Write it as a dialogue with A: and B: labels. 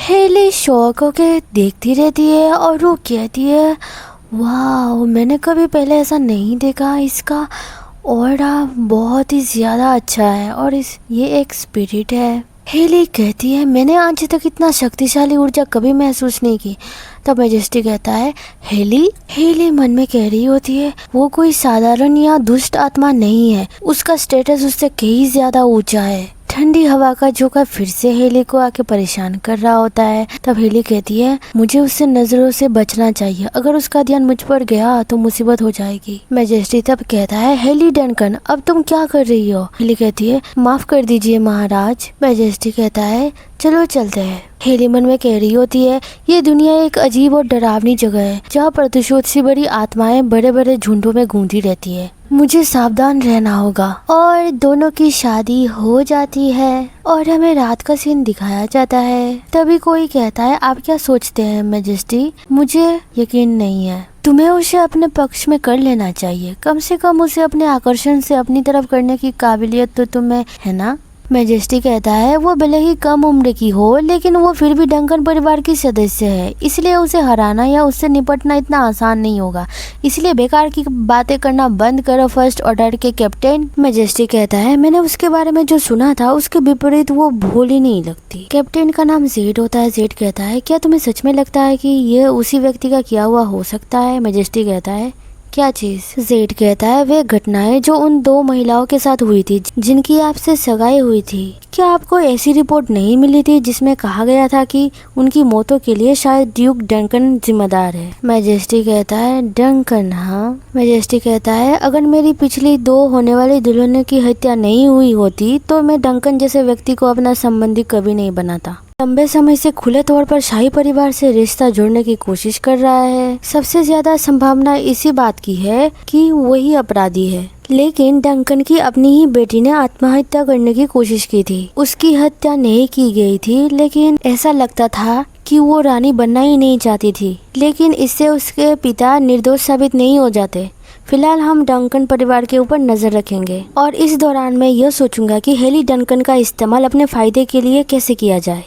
A: Heli शौक होके देखती रहती है और वो कहती है वाह, मैंने कभी पहले ऐसा नहीं देखा। इसका ऑरा बहुत ही ज़्यादा अच्छा है और ये एक स्पिरिट है। हेली कहती है मैंने आज तक इतना शक्तिशाली ऊर्जा कभी महसूस नहीं की। तब मैजेस्टी कहता है हेली मन में कह रही होती है वो कोई साधारण या दुष्ट आत्मा नहीं है, उसका स्टेटस उससे कहीं ज़्यादा ऊंचा है। ठंडी हवा का झोंका फिर से हेली को आके परेशान कर रहा होता है। तब हेली कहती है मुझे उससे नजरों से बचना चाहिए, अगर उसका ध्यान मुझ पर गया तो मुसीबत हो जाएगी। मैजेस्टी तब कहता है हेली डंकन, अब तुम क्या कर रही हो? हेली कहती है माफ कर दीजिए महाराज। मैजेस्टी कहता है चलो चलते हैं। हेली मन में कह रही होती है ये दुनिया एक अजीब और डरावनी जगह है जहाँ प्रतिशोध से बड़ी आत्माएं बड़े बड़े झुंडों में गूंजी रहती है, मुझे सावधान रहना होगा। और दोनों की शादी हो जाती है और हमें रात का सीन दिखाया जाता है। तभी कोई कहता है आप क्या सोचते हैं मैजेस्टी? मुझे यकीन नहीं है, तुम्हें उसे अपने पक्ष में कर लेना चाहिए, कम से कम उसे अपने आकर्षण से अपनी तरफ करने की काबिलियत तो तुम्हें है ना। मैजेस्टी कहता है वो भले ही कम उम्र की हो लेकिन वो फिर भी डंकन परिवार की सदस्य है, इसलिए उसे हराना या उससे निपटना इतना आसान नहीं होगा, इसलिए बेकार की बातें करना बंद करो फर्स्ट ऑर्डर के कैप्टन। मैजेस्टी कहता है मैंने उसके बारे में जो सुना था उसके विपरीत वो भोली नहीं लगती। कैप्टन का नाम जेड होता है। जेड कहता है क्या तुम्हें सच में लगता है कि ये उसी व्यक्ति का किया हुआ हो सकता है? मैजेस्टी कहता है क्या चीज? जेड कहता है वे घटनाएं जो उन दो महिलाओं के साथ हुई थी जिनकी आपसे सगाई हुई थी। क्या आपको ऐसी रिपोर्ट नहीं मिली थी जिसमें कहा गया था कि उनकी मौतों के लिए शायद ड्यूक डंकन जिम्मेदार है? मैजेस्टी कहता है डंकन, हाँ। मैजेस्टी कहता है अगर मेरी पिछली दो होने वाली दुल्हनों की हत्या नहीं हुई होती तो मैं डंकन जैसे व्यक्ति को अपना संबंधी कभी नहीं बनाता। लंबे समय से खुले तौर पर शाही परिवार से रिश्ता जोड़ने की कोशिश कर रहा है। सबसे ज्यादा संभावना इसी बात की है कि वही अपराधी है, लेकिन डंकन की अपनी ही बेटी ने आत्महत्या करने की कोशिश की थी। उसकी हत्या नहीं की गई थी, लेकिन ऐसा लगता था कि वो रानी बनना ही नहीं चाहती थी, लेकिन इससे उसके पिता निर्दोष साबित नहीं हो जाते। फिलहाल हम डंकन परिवार के ऊपर नजर रखेंगे और इस दौरान मैं यह सोचूंगा कि हेली डंकन का इस्तेमाल अपने फायदे के लिए कैसे किया जाए।